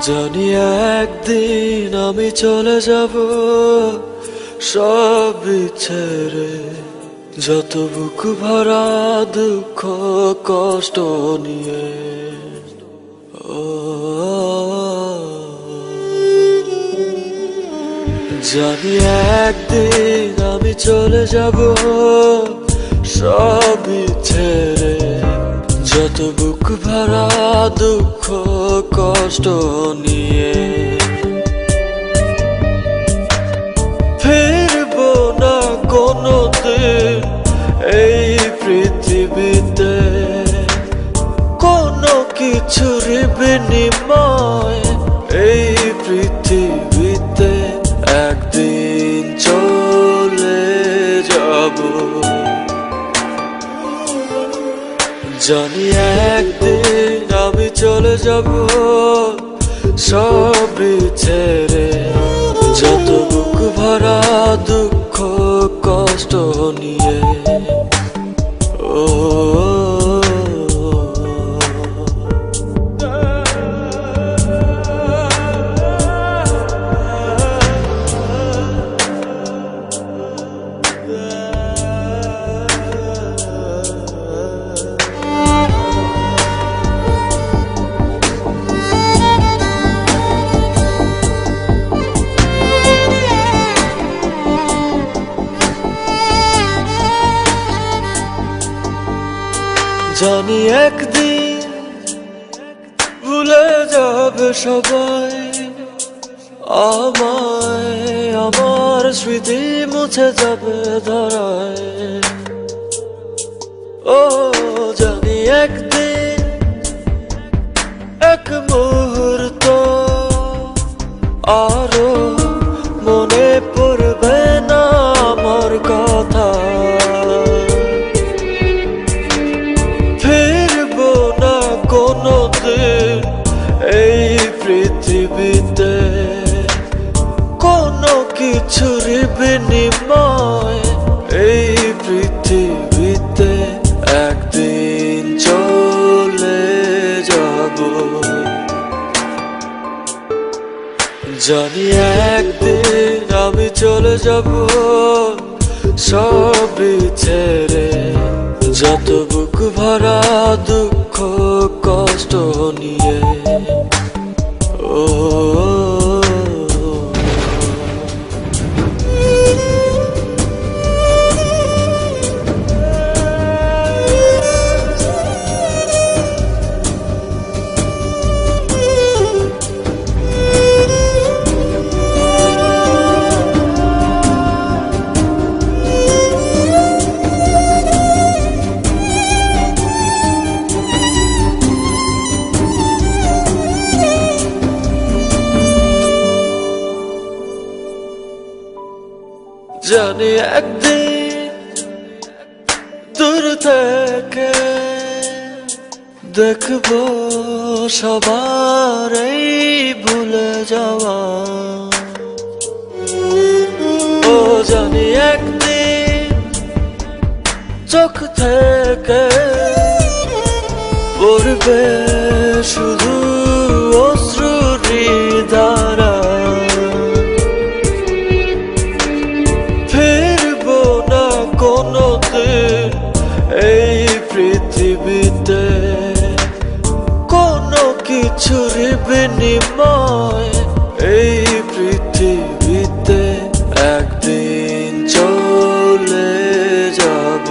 জানি একদিন আমি চলে যাব সব ছেড়ে, যত বুক ভরা দুঃখ কষ্ট নিয়ে। ও জানি একদিন আমি চলে যাব সব ছেড়ে, যত বুক ভরা দুঃখ কষ্ট নিয়ে। ফিরবো না কোনোদিন এই পৃথিবীতে, কোনো কিছুর বিনিময় এই পৃথিবীতে একদিন চলে যাব। জানি একদিন আমি চলে যাব সব ছেড়ে, যত বুক ভরা দুঃখ কষ্ট নিয়ে। ও জানি একদিন ভুলে যাবে সবাই আমায়, আমার স্মৃতি মুছে যাবে ধরায়। ও জানি একদিন এক মুহূর্ত আরো মনে পড়বে না আমার কথা। কোনোদিন এই পৃথিবীতে কোনো কিছুর বিনিময় এই পৃথিবীতে একদিন চলে যাব। জানি একদিন আমি চলে যাব সব ছেড়ে, যত বুক ভরা দুঃখ কষ্ট নিয়ে। ও জানি একদিন দূর থেকে দেখবো সবার এই ভুলে যাওয়া। ও জানি একদিন চোখ থেকে পড়বে শুধু অশ্রুরি ধারা। কোনোদিন এই পৃথিবীতে কোনো কিছুর বিনিময় এই পৃথিবীতে একদিন চলে যাব।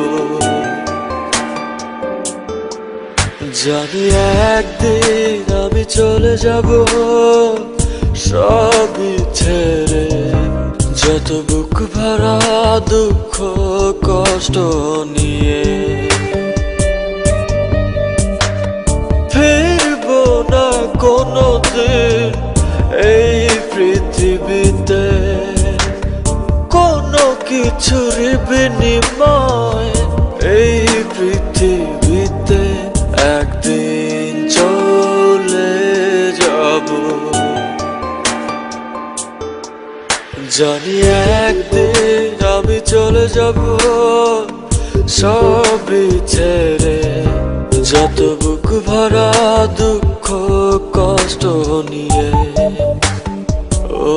জানি একদিন আমি চলে যাব সব ছেড়ে, যত বুক ভরা দুঃখ কষ্ট নিয়ে। ফিরবো না কোনোদিন এই পৃথিবীতে কোনো কিছুর বিনিময় এই পৃথিবীতে একদিন চলে যাব। জানি একদিন আমি চলে যাব সব ছেড়ে, যত বুক ভরা দুঃখ কষ্ট কষ্ট নিয়ে ও